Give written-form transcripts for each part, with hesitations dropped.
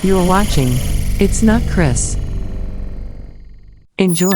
You're watching It's Not Chris. Enjoy.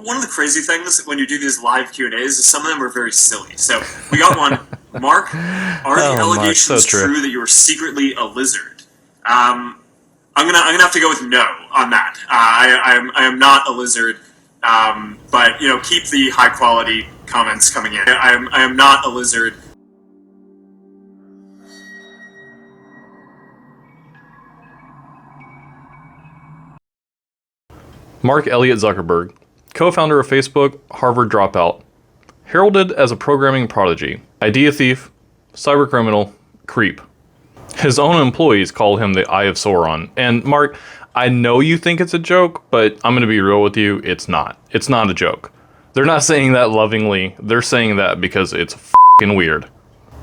One of the crazy things when you do these live Q&As is some of them are very silly. So we got one. Mark, are the allegations true that you were secretly a lizard? I'm gonna have to go with no on that. I am not a lizard, but keep the high quality comments coming in. I am not a lizard. Mark Elliott Zuckerberg, co-founder of Facebook, Harvard dropout, heralded as a programming prodigy, idea thief, cybercriminal, creep. His own employees call him the Eye of Sauron. And Mark, I know you think it's a joke, but I'm going to be real with you, it's not. It's not a joke. They're not saying that lovingly, they're saying that because it's f***ing weird.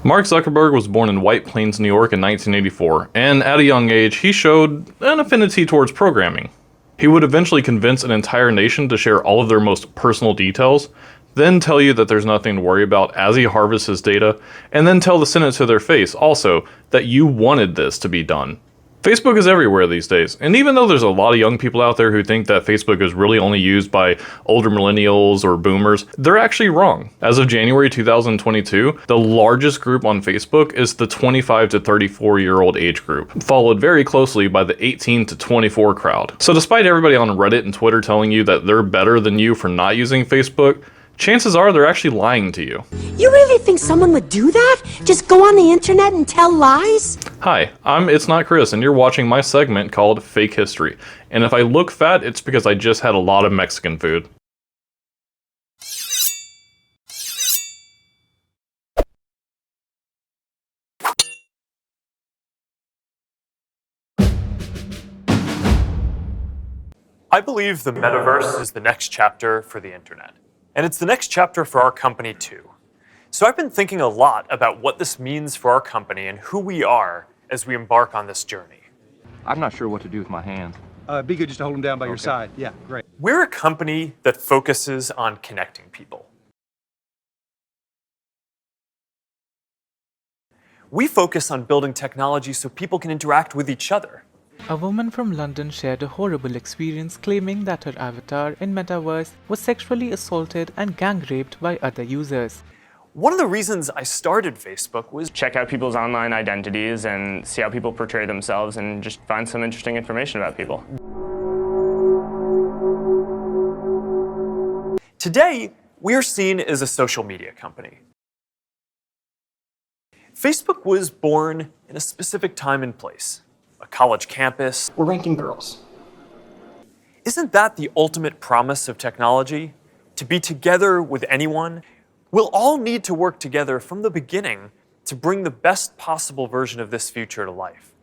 Mark Zuckerberg was born in White Plains, New York in 1984, and at a young age, he showed an affinity towards programming. He would eventually convince an entire nation to share all of their most personal details, then tell you that there's nothing to worry about as he harvests his data, and then tell the Senate to their face also that you wanted this to be done. Facebook is everywhere these days, and even though there's a lot of young people out there who think that Facebook is really only used by older millennials or boomers, they're actually wrong. As of January 2022, the largest group on Facebook is the 25 to 34-year-old age group, followed very closely by the 18 to 24 crowd. So despite everybody on Reddit and Twitter telling you that they're better than you for not using Facebook, chances are they're actually lying to you. You really think someone would do that? Just go on the internet and tell lies? Hi, I'm It's Not Chris, and you're watching my segment called Fake History. And if I look fat, it's because I just had a lot of Mexican food. I believe the metaverse is the next chapter for the internet. And it's the next chapter for our company too. So I've been thinking a lot about what this means for our company and who we are as we embark on this journey. I'm not sure what to do with my hands. Be good just to hold them down by your side. Yeah, great. We're a company that focuses on connecting people. We focus on building technology so people can interact with each other. A woman from London shared a horrible experience claiming that her avatar in Metaverse was sexually assaulted and gang-raped by other users. One of the reasons I started Facebook was check out people's online identities and see how people portray themselves and just find some interesting information about people. Today, we're seen as a social media company. Facebook was born in a specific time and place. A college campus. We're ranking girls. Isn't that the ultimate promise of technology? To be together with anyone? We'll all need to work together from the beginning to bring the best possible version of this future to life.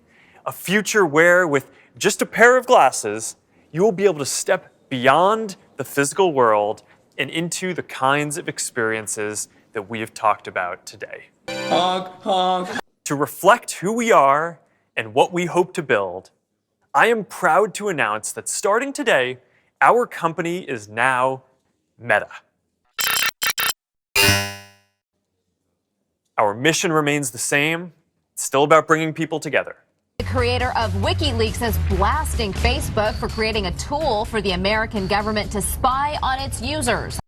A future where, with just a pair of glasses, you will be able to step beyond the physical world and into the kinds of experiences that we have talked about today. Honk, honk. To reflect who we are and what we hope to build, I am proud to announce that starting today, our company is now Meta. Our mission remains the same. It's still about bringing people together. The creator of WikiLeaks is blasting Facebook for creating a tool for the American government to spy on its users.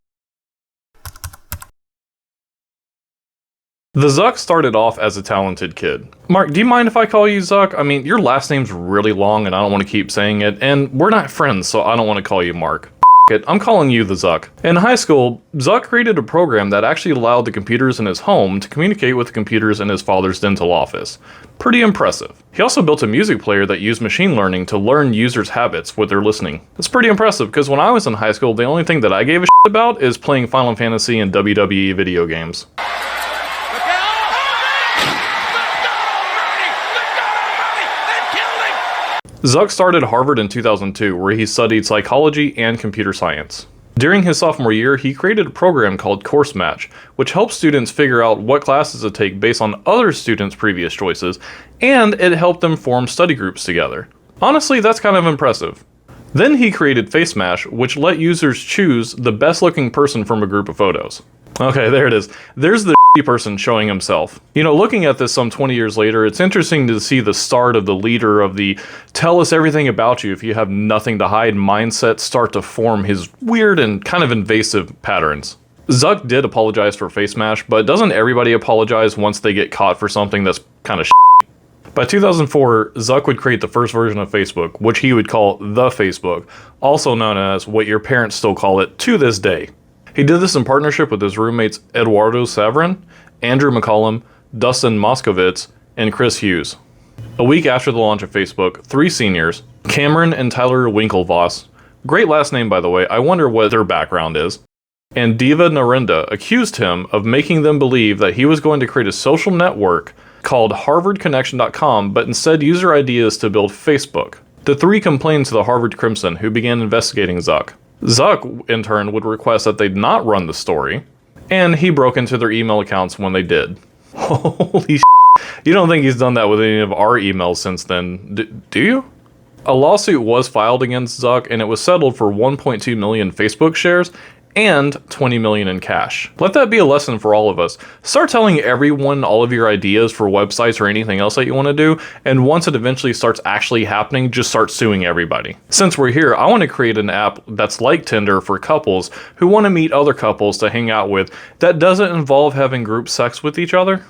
The Zuck started off as a talented kid. Mark, do you mind if I call you Zuck? I mean, your last name's really long and I don't want to keep saying it, and we're not friends, so I don't want to call you Mark. It, I'm calling you the Zuck. In high school, Zuck created a program that actually allowed the computers in his home to communicate with the computers in his father's dental office. Pretty impressive. He also built a music player that used machine learning to learn users' habits with their listening. That's pretty impressive, because when I was in high school, the only thing that I gave a shit about is playing Final Fantasy and WWE video games. Zuck started Harvard in 2002, where he studied psychology and computer science. During his sophomore year, he created a program called Course Match, which helps students figure out what classes to take based on other students' previous choices, and it helped them form study groups together. Honestly, that's kind of impressive. Then he created Face Mash, which let users choose the best looking person from a group of photos. Okay, there it is. There's the person showing himself. You know, looking at this some 20 years later, it's interesting to see the start of the leader of the tell us everything about you if you have nothing to hide mindset start to form his weird and kind of invasive patterns. Zuck did apologize for Face Mash, but doesn't everybody apologize once they get caught for something that's kind of By 2004, Zuck would create the first version of Facebook, which he would call the Facebook, also known as what your parents still call it to this day. He did this in partnership with his roommates Eduardo Saverin, Andrew McCollum, Dustin Moskovitz, and Chris Hughes. A week after the launch of Facebook, 3 seniors, Cameron and Tyler Winklevoss, great last name by the way, I wonder what their background is, and Diva Narinda accused him of making them believe that he was going to create a social network called HarvardConnection.com, but instead use their ideas to build Facebook. The 3 complained to the Harvard Crimson, who began investigating Zuck. Zuck, in turn, would request that they not run the story, and he broke into their email accounts when they did. Holy shit. You don't think he's done that with any of our emails since then, do you? A lawsuit was filed against Zuck, and it was settled for 1.2 million Facebook shares and 20 million in cash. Let that be a lesson for all of us. Start telling everyone all of your ideas for websites or anything else that you want to do, and once it eventually starts actually happening, just start suing everybody. Since we're here, I want to create an app that's like Tinder for couples who want to meet other couples to hang out with that doesn't involve having group sex with each other.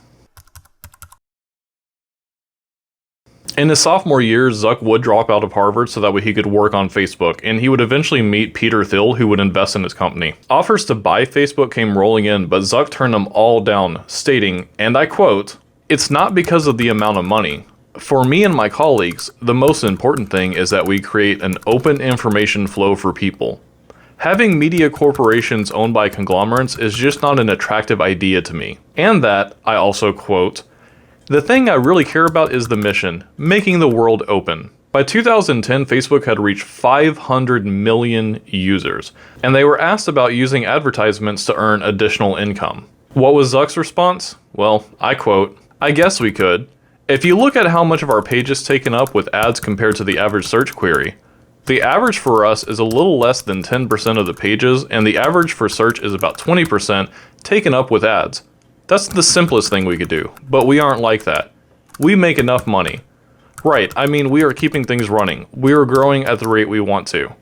In his sophomore year, Zuck would drop out of Harvard so that way he could work on Facebook, and he would eventually meet Peter Thiel, who would invest in his company. Offers to buy Facebook came rolling in, but Zuck turned them all down, stating, and I quote, "It's not because of the amount of money. For me and my colleagues, the most important thing is that we create an open information flow for people. Having media corporations owned by conglomerates is just not an attractive idea to me." And that, I also quote, "The thing I really care about is the mission, making the world open." By 2010, Facebook had reached 500 million users, and they were asked about using advertisements to earn additional income. What was Zuck's response? Well, I quote, "I guess we could. If you look at how much of our page is taken up with ads compared to the average search query, the average for us is a little less than 10% of the pages, and the average for search is about 20% taken up with ads. That's the simplest thing we could do, but we aren't like that. We make enough money. Right, I mean, we are keeping things running. We are growing at the rate we want to."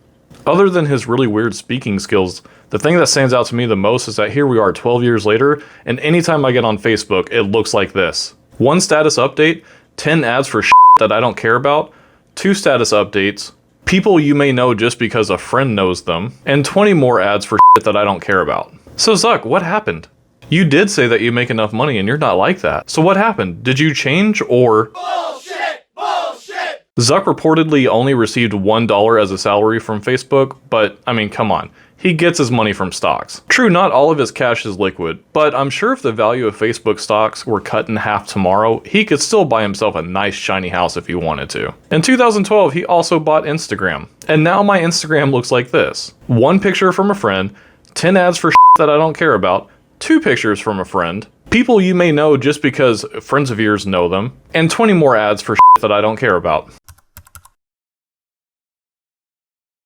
Other than his really weird speaking skills, the thing that stands out to me the most is that here we are 12 years later, and anytime I get on Facebook, it looks like this. 1 status update, 10 ads for shit that I don't care about, 2 status updates, people you may know just because a friend knows them, and 20 more ads for shit that I don't care about. So Zuck, what happened? You did say that you make enough money and you're not like that. So what happened? Did you change or... Bullshit! Bullshit! Zuck reportedly only received $1 as a salary from Facebook, but I mean, come on. He gets his money from stocks. True, not all of his cash is liquid, but I'm sure if the value of Facebook stocks were cut in half tomorrow, he could still buy himself a nice shiny house if he wanted to. In 2012, he also bought Instagram. And now my Instagram looks like this. 1 picture from a friend, 10 ads for that I don't care about, 2 pictures from a friend, people you may know just because friends of yours know them, and 20 more ads for that I don't care about.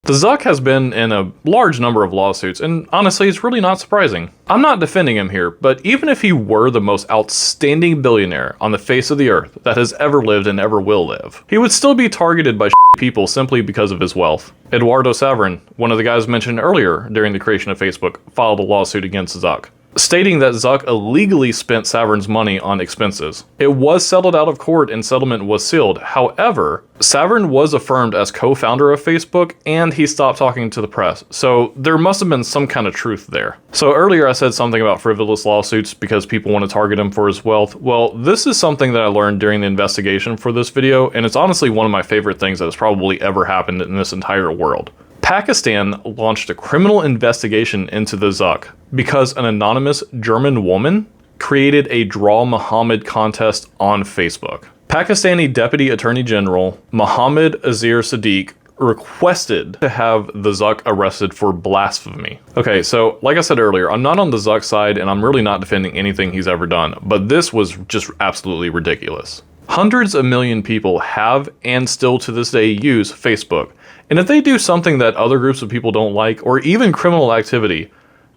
The Zuck has been in a large number of lawsuits, and honestly, it's really not surprising. I'm not defending him here, but even if he were the most outstanding billionaire on the face of the earth that has ever lived and ever will live, he would still be targeted by people simply because of his wealth. Eduardo Saverin, one of the guys mentioned earlier during the creation of Facebook, filed a lawsuit against Zuck, stating that Zuck illegally spent Saverin's money on expenses. It was settled out of court and settlement was sealed. However, Saverin was affirmed as co-founder of Facebook and he stopped talking to the press, so there must have been some kind of truth there. So earlier I said something about frivolous lawsuits because people want to target him for his wealth. Well, this is something that I learned during the investigation for this video, and it's honestly one of my favorite things that has probably ever happened in this entire world. Pakistan launched a criminal investigation into the Zuck because an anonymous German woman created a Draw Muhammad contest on Facebook. Pakistani Deputy Attorney General Mohammed Azir Sadiq requested to have the Zuck arrested for blasphemy. Okay, so like I said earlier, I'm not on the Zuck side and I'm really not defending anything he's ever done, but this was just absolutely ridiculous. Hundreds of million people have and still to this day use Facebook. And if they do something that other groups of people don't like, or even criminal activity,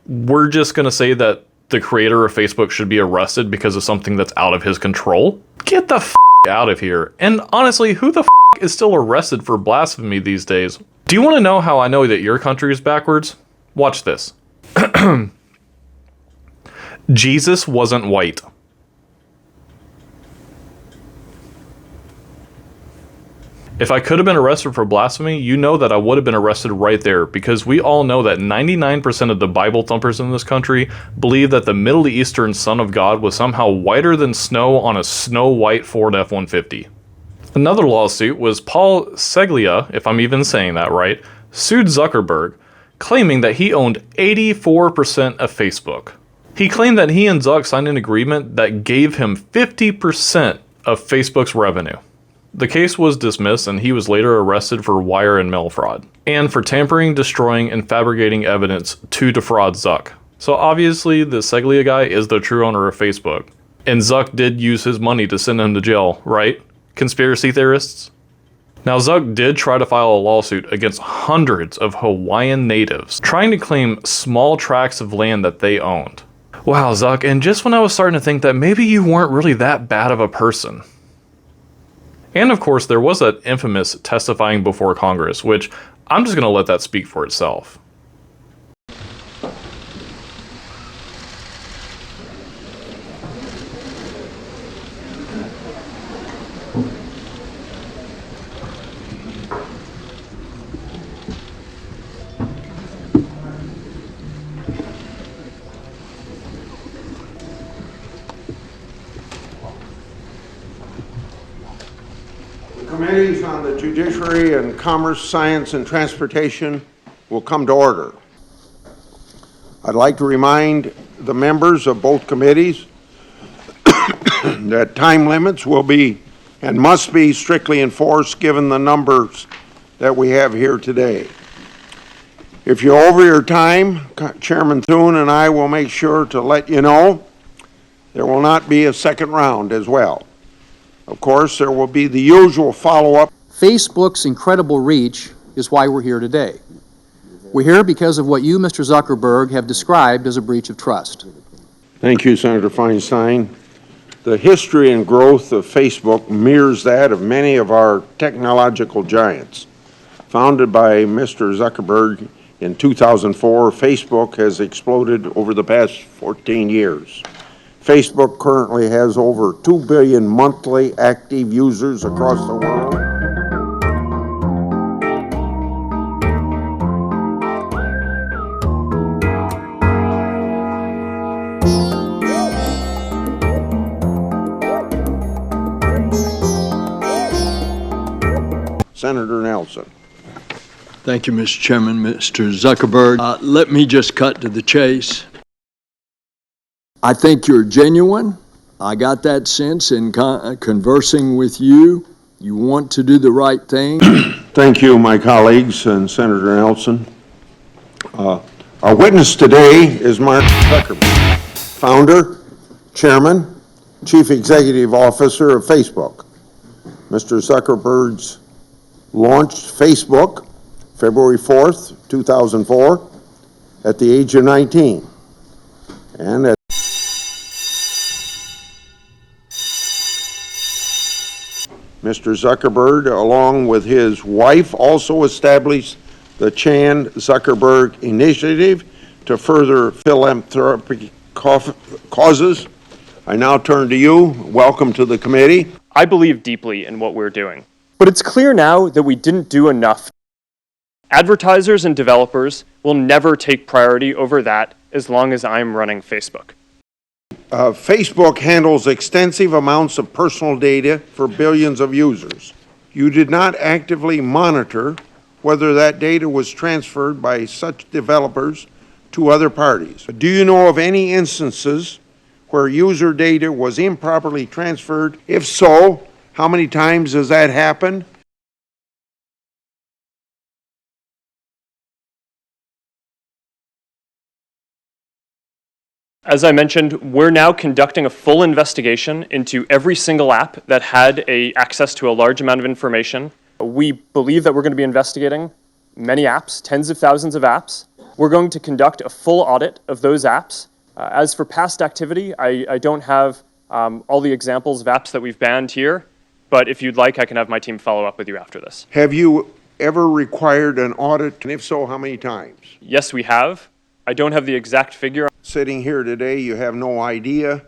we're just going to say that the creator of Facebook should be arrested because of something that's out of his control? Get the f out of here. And honestly, who the f is still arrested for blasphemy these days? Do you want to know how I know that your country is backwards? Watch this. Jesus wasn't white. If I could have been arrested for blasphemy, you know that I would have been arrested right there, because we all know that 99% of the Bible thumpers in this country believe that the Middle Eastern Son of God was somehow whiter than snow on a snow-white Ford F-150. Another lawsuit was Paul Seglia, if I'm even saying that right, sued Zuckerberg, claiming that he owned 84% of Facebook. He claimed that he and Zuck signed an agreement that gave him 50% of Facebook's revenue. The case was dismissed and he was later arrested for wire and mail fraud, and for tampering, destroying, and fabricating evidence to defraud Zuck. So obviously the Seglia guy is the true owner of Facebook. And Zuck did use his money to send him to jail, right? Conspiracy theorists? Now Zuck did try to file a lawsuit against hundreds of Hawaiian natives, trying to claim small tracts of land that they owned. Wow, Zuck, and just when I was starting to think that maybe you weren't really that bad of a person. And of course, there was that infamous testifying before Congress, which I'm just going to let that speak for itself. Committees on the Judiciary and Commerce, Science, and Transportation will come to order. I'd like to remind the members of both committees that time limits will be and must be strictly enforced given the numbers that we have here today. If you're over your time, Chairman Thune and I will make sure to let you know. There will not be a second round as well. Of course, there will be the usual follow-up. Facebook's incredible reach is why we're here today. We're here because of what you, Mr. Zuckerberg, have described as a breach of trust. Thank you, Senator Feinstein. The history and growth of Facebook mirrors that of many of our technological giants. Founded by Mr. Zuckerberg in 2004, Facebook has exploded over the past 14 years. Facebook currently has over 2 billion monthly active users across the world. Senator Nelson. Thank you, Mr. Chairman. Mr. Zuckerberg, let me just cut to the chase. I think you're genuine. I got that sense in conversing with you. You want to do the right thing. Thank you, my colleagues and Senator Nelson. Our witness today is Mark Zuckerberg, founder, chairman, chief executive officer of Facebook. Mr. Zuckerberg's launched Facebook February 4th, 2004, at the age of 19. And at Mr. Zuckerberg, along with his wife, also established the Chan Zuckerberg Initiative to further philanthropic causes. I now turn to you. Welcome to the committee. I believe deeply in what we're doing, but it's clear now that we didn't do enough. Advertisers and developers will never take priority over that as long as I'm running Facebook. Facebook handles extensive amounts of personal data for billions of users. You did not actively monitor whether that data was transferred by such developers to other parties. Do you know of any instances where user data was improperly transferred? If so, how many times has that happened? As I mentioned, we're now conducting a full investigation into every single app that had access to a large amount of information. We believe that we're going to be investigating many apps, tens of thousands of apps. We're going to conduct a full audit of those apps As for past activity, I don't have all the examples of apps that we've banned here, but if you'd like, I can have my team follow up with you after this. Have you ever required an audit, and if so, how many times? Yes, we have. I don't have the exact figure. Sitting here today, you have no idea.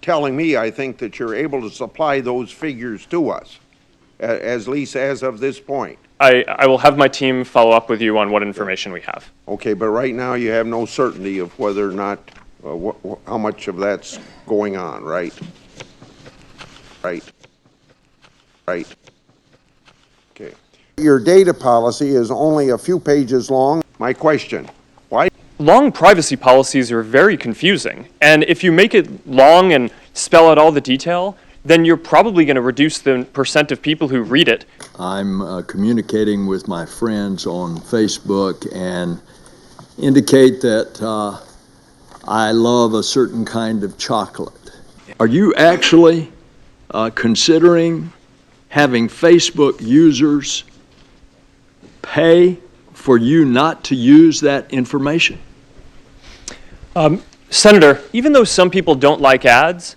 Telling me, I think, that you're able to supply those figures to us, at least as of this point. I will have my team follow up with you on what information we have. Okay, but right now you have no certainty of whether or not, how much of that's going on, right? Right. Okay. Your data policy is only a few pages long. My question, why? Long privacy policies are very confusing, and if you make it long and spell out all the detail, then you're probably going to reduce the percent of people who read it. I'm communicating with my friends on Facebook and indicate that I love a certain kind of chocolate. Are you actually considering having Facebook users pay for you not to use that information? Senator, even though some people don't like ads,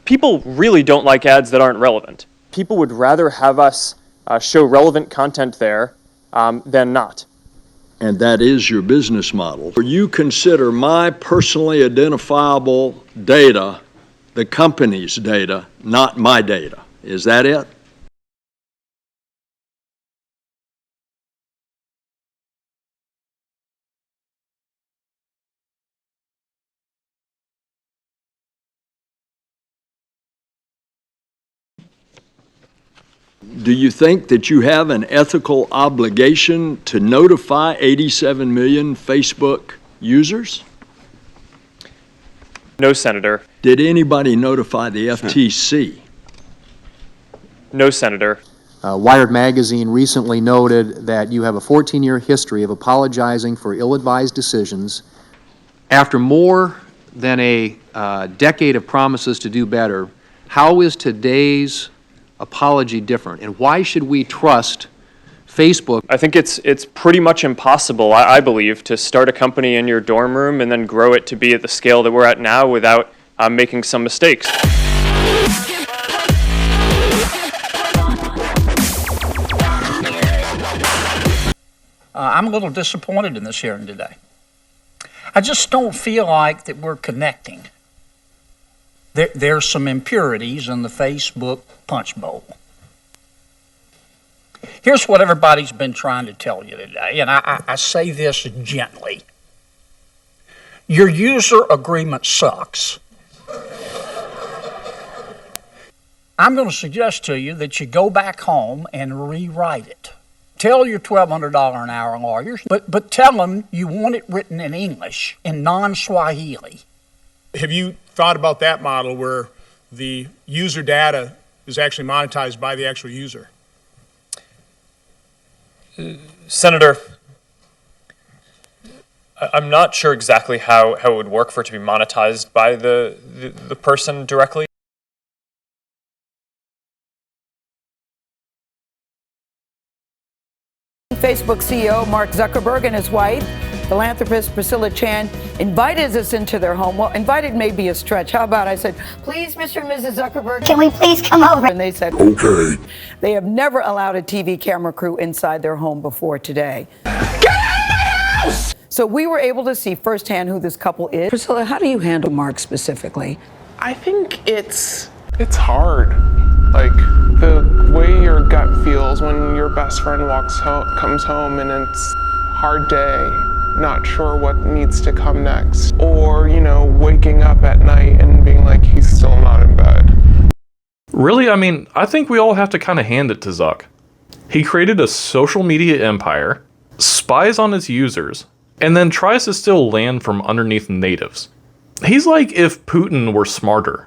people really don't like ads that aren't relevant. People would rather have us show relevant content there than not. And that is your business model. You consider my personally identifiable data the company's data, not my data. Is that it? Do you think that you have an ethical obligation to notify 87 million Facebook users? No, Senator. Did anybody notify the FTC? No, Senator. Wired Magazine recently noted that you have a 14-year history of apologizing for ill-advised decisions. After more than a decade of promises to do better, how is today's apology different, and why should we trust Facebook? I think it's pretty much impossible, I believe, to start a company in your dorm room and then grow it to be at the scale that we're at now without making some mistakes. I'm a little disappointed in this hearing today. I just don't feel like that we're connecting. There's some impurities in the Facebook punch bowl. Here's what everybody's been trying to tell you today, and I say this gently. Your user agreement sucks. I'm going to suggest to you that you go back home and rewrite it. Tell your $1,200 an hour lawyers, but tell them you want it written in English, in non-Swahili. Have you thought about that model where the user data is actually monetized by the actual user? Senator, I'm not sure exactly how it would work for it to be monetized by the person directly. Facebook CEO Mark Zuckerberg and his wife, philanthropist Priscilla Chan, invited us into their home. Well, invited may be a stretch. How about I said, please, Mr. and Mrs. Zuckerberg, can we please come over? And they said, okay. They have never allowed a TV camera crew inside their home before today. So we were able to see firsthand who this couple is. Priscilla, how do you handle Mark specifically? I think it's hard. Like the way your gut feels when your best friend comes home and it's hard day, not sure what needs to come next, or waking up at night and being like he's still not in bed. Really, I mean, I think we all have to kind of hand it to Zuck. He created a social media empire, spies on its users, and then tries to steal land from underneath natives. He's like if Putin were smarter.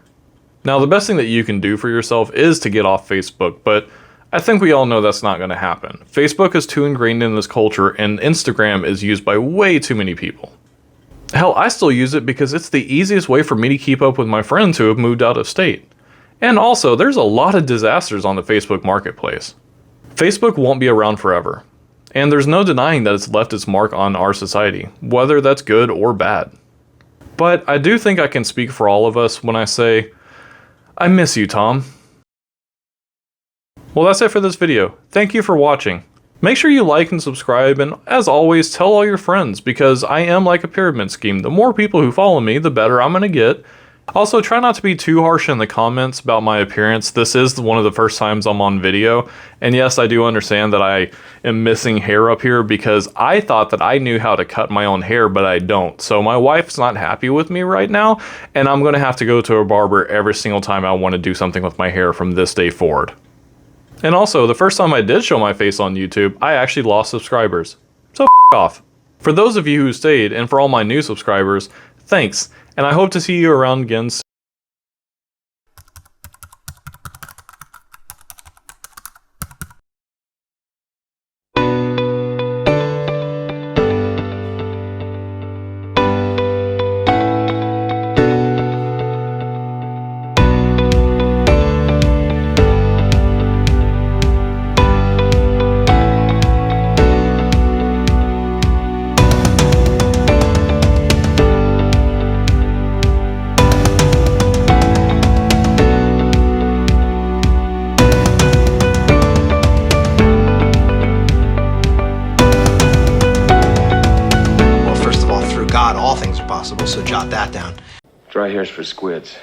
Now, the best thing that you can do for yourself is to get off Facebook, but I think we all know that's not going to happen. Facebook is too ingrained in this culture, and Instagram is used by way too many people. Hell, I still use it because it's the easiest way for me to keep up with my friends who have moved out of state. And also, there's a lot of disasters on the Facebook marketplace. Facebook won't be around forever, and there's no denying that it's left its mark on our society, whether that's good or bad. But I do think I can speak for all of us when I say, I miss you, Tom. Well, that's it for this video. Thank you for watching. Make sure you like and subscribe, and as always, tell all your friends, because I am like a pyramid scheme. The more people who follow me, the better I'm gonna get. Also, try not to be too harsh in the comments about my appearance. This is one of the first times I'm on video, and yes, I do understand that I am missing hair up here because I thought that I knew how to cut my own hair, but I don't. So my wife's not happy with me right now, and I'm gonna have to go to a barber every single time I want to do something with my hair from this day forward. And also, the first time I did show my face on YouTube, I actually lost subscribers. So off. For those of you who stayed, and for all my new subscribers, thanks, and I hope to see you around again soon. All things are possible, so jot that down. Dry hairs for squids.